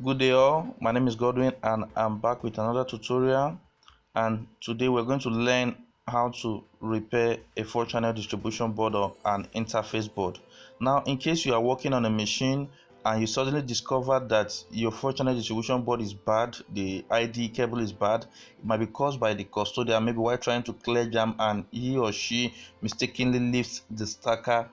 Good day all, my name is Godwin and I'm back with another tutorial, and today we're going to learn how to repair a 4-channel distribution board or an interface board. Now, in case you are working on a machine and you suddenly discover that your 4-channel distribution board is bad, the ID cable is bad, it might be caused by the custodian, maybe while trying to clear jam and he or she mistakenly lifts the stacker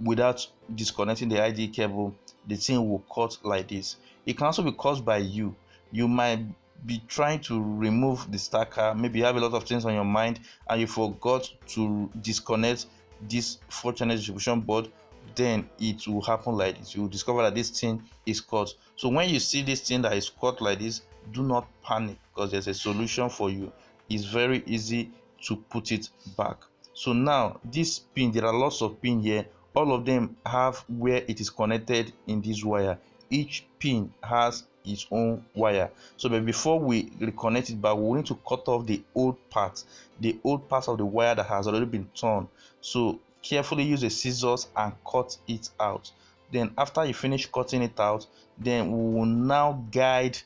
without disconnecting the ID cable. The thing will cut like this. It can also be caused by you. You might be trying to remove the stacker, maybe you have a lot of things on your mind and you forgot to disconnect this 4-channel distribution board. Then it will happen like this. You will discover that this thing is cut. So when you see this thing that is cut like this, do not panic, because there's a solution for you. It's very easy to put it back. So now this pin, there are lots of pin here. All of them have where it is connected in this wire. Each pin has its own wire. So but before we reconnect it back, we need to cut off the old part of the wire that has already been torn. So carefully use a scissors and cut it out. Then after you finish cutting it out, then we will now guide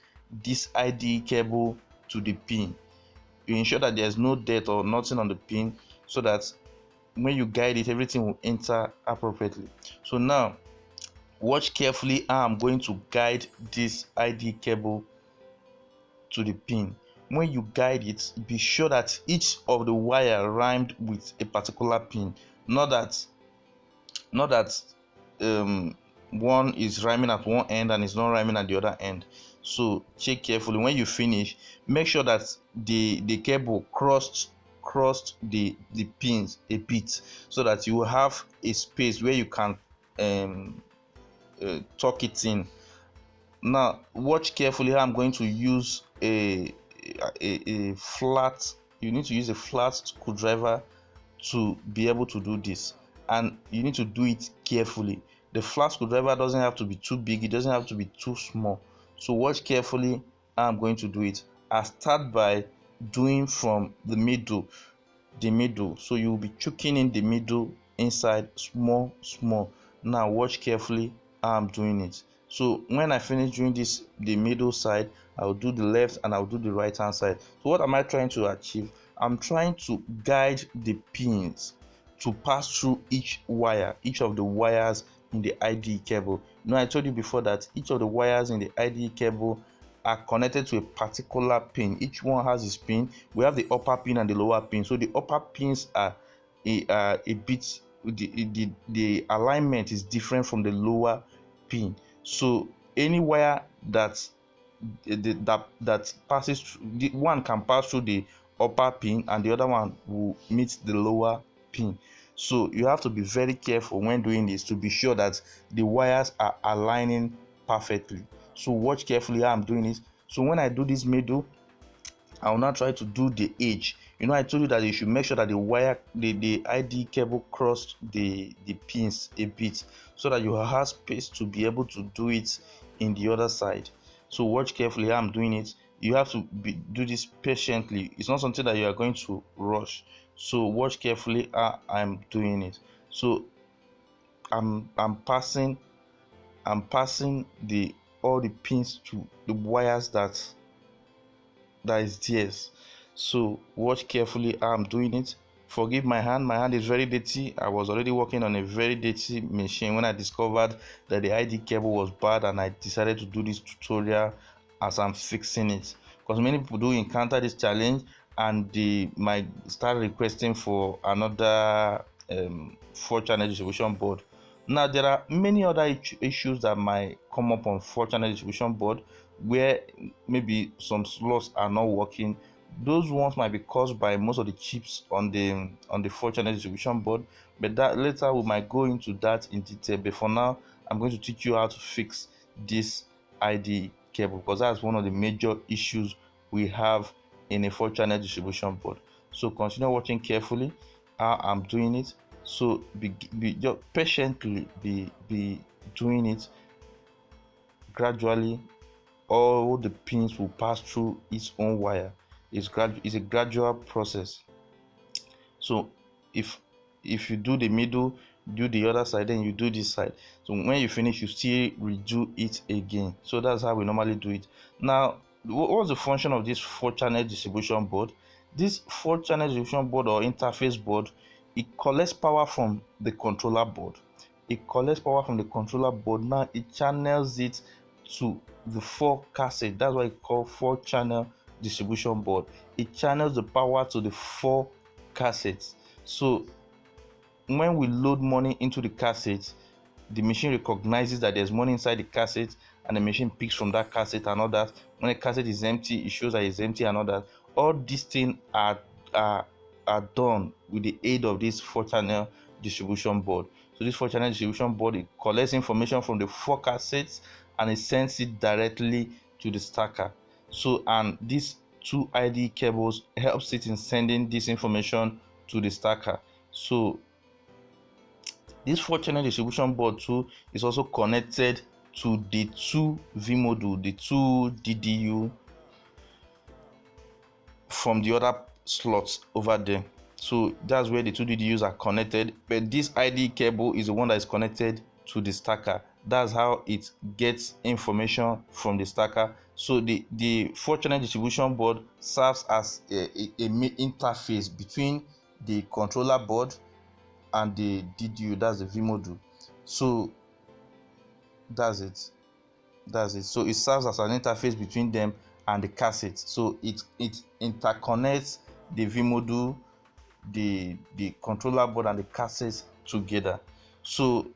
this ID cable to the pin. You ensure that there's no dirt or nothing on the pin, so that when you guide it, everything will enter appropriately. So now watch carefully how I'm going to guide this ID cable to the pin. When you guide it, be sure that each of the wire rhymed with a particular pin, not that one is rhyming at one end and is not rhyming at the other end. So check carefully. When you finish, make sure that the cable crossed the pins a bit, so that you will have a space where you can tuck it in. Now watch carefully how I'm going to use a flat. You need to use a flat screwdriver to be able to do this, and you need to do it carefully. The flat screwdriver doesn't have to be too big, it doesn't have to be too small. So watch carefully how I'm going to do it. I start by doing from the middle. So you will be choking in the middle inside small. Now watch carefully how I'm doing it. So when I finish doing this, the middle side, I'll do the left and I'll do the right hand side. So what am I trying to achieve? I'm trying to guide the pins to pass through each of the wires in the ID cable. I told you before that each of the wires in the ID cable are connected to a particular pin. Each one has its pin. We have the upper pin and the lower pin. So the upper pins are a bit, the alignment is different from the lower pin. So any wire that passes through, the one can pass through the upper pin and the other one will meet the lower pin. So you have to be very careful when doing this to be sure that the wires are aligning perfectly. So watch carefully how I'm doing it. So when I do this middle, I will now try to do the edge. I told you that you should make sure that the ID cable crossed the pins a bit, so that you have space to be able to do it in the other side. So watch carefully how I'm doing it. You have to do this patiently. It's not something that you are going to rush. So watch carefully how I'm doing it. So I'm passing all the pins to the wires that is theirs. So watch carefully how I'm doing it. Forgive my hand is very dirty. I was already working on a very dirty machine when I discovered that the ID cable was bad, and I decided to do this tutorial as I'm fixing it, because many people do encounter this challenge and they might start requesting for another 4-channel distribution board. Now there are many other issues that might come up on 4-channel distribution board, where maybe some slots are not working. Those ones might be caused by most of the chips on the 4-channel distribution board, but that later we might go into that in detail. But for now, I'm going to teach you how to fix this ID cable, because that's one of the major issues we have in a 4-channel distribution board. So continue watching carefully how I'm doing it. So just patiently be doing it gradually. All the pins will pass through its own wire. It's a gradual process. So if you do the middle, do the other side, then you do this side. So when you finish, you still redo it again. So that's how we normally do it. Now, what's the function of this 4-channel distribution board? This 4-channel distribution board or interface board, it collects power from the controller board. It collects power from the controller board. Now it channels it to the 4 cassettes. That's why it's called 4-channel distribution board. It channels the power to the 4 cassettes. So when we load money into the cassette, the machine recognizes that there's money inside the cassette, and the machine picks from that cassette and all that. When the cassette is empty, it shows that it's empty and all that. All these things are done with the aid of this 4-channel distribution board. So this 4-channel distribution board, it collects information from the 4 cassettes and it sends it directly to the stacker. So, and these 2 IDE cables helps it in sending this information to the stacker. So this 4-channel distribution board too is also connected to the 2 vModule, the 2 DDU from the other slots over there. So that's where the 2 DDUs are connected, but this IDE cable is the one that is connected to the stacker. That's how it gets information from the stacker. So the 4-channel distribution board serves as a interface between the controller board and the DDU, that's the vModule. So that's it. So it serves as an interface between them and the cassette. So it interconnects the vModule, the controller board, and the cassette together. So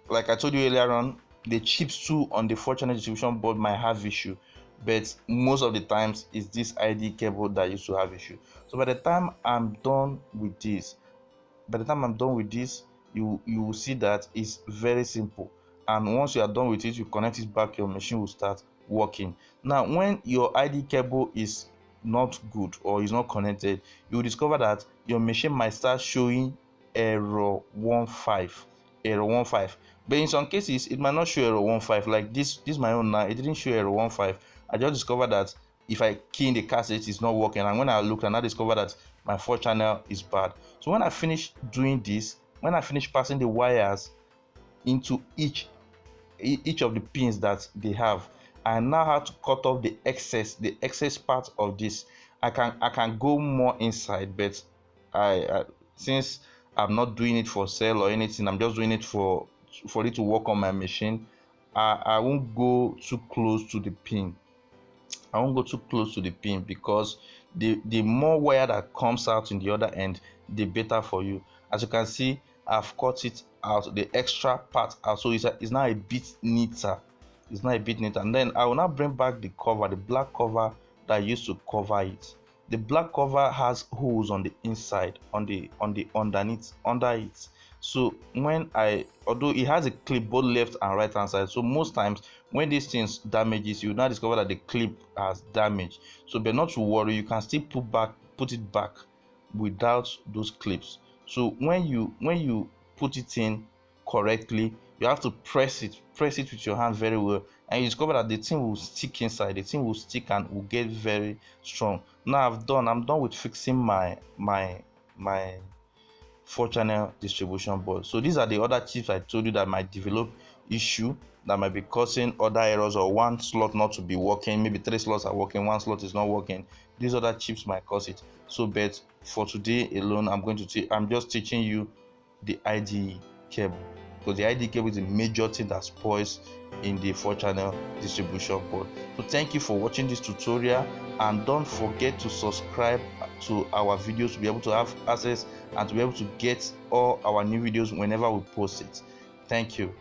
like I told you earlier on, the chips too on the 4-channel distribution board might have issue, but most of the times it's this IDE cable that used to have issue. So by the time I'm done with this, you will see that it's very simple. And once you are done with it, you connect it back, your machine will start working. Now when your IDE cable is not good or is not connected, you will discover that your machine might start showing error 15. But in some cases it might not show error 15. Like this my own now, it didn't show error 15. I just discovered that if I key in the cassette, it's not working, and when I looked and I discovered that my 4-channel is bad. So when I finish doing this, when I finish passing the wires into each of the pins that they have, I now have to cut off the excess part of this. I can go more inside, but I since I'm not doing it for sale or anything, I'm just doing it for it to work on my machine. I won't go too close to the pin. Because the more wire that comes out in the other end, the better for you. As you can see, I've cut it out, the extra part out, so it's now a bit neater. And then I will now bring back the cover, the black cover that I used to cover it. The black cover has holes on the inside, underneath, under it. So although it has a clip both left and right hand side, so most times when these things damages, you now discover that the clip has damaged. So but not to worry, you can still put it back without those clips. So when you put it in correctly, you have to press it with your hand very well, and you discover that the thing will stick inside. The thing will stick and will get very strong. Now I'm done with fixing my 4-channel distribution board. So these are the other chips I told you that might develop issue, that might be causing other errors, or one slot not to be working. Maybe 3 slots are working, 1 slot is not working. These other chips might cause it. So but for today alone, I'm just teaching you the IDE cable, because the IDE cable is a major thing that spoils in the 4-channel distribution board. So thank you for watching this tutorial, and don't forget to subscribe to our videos to be able to have access and to be able to get all our new videos whenever we post it. Thank you.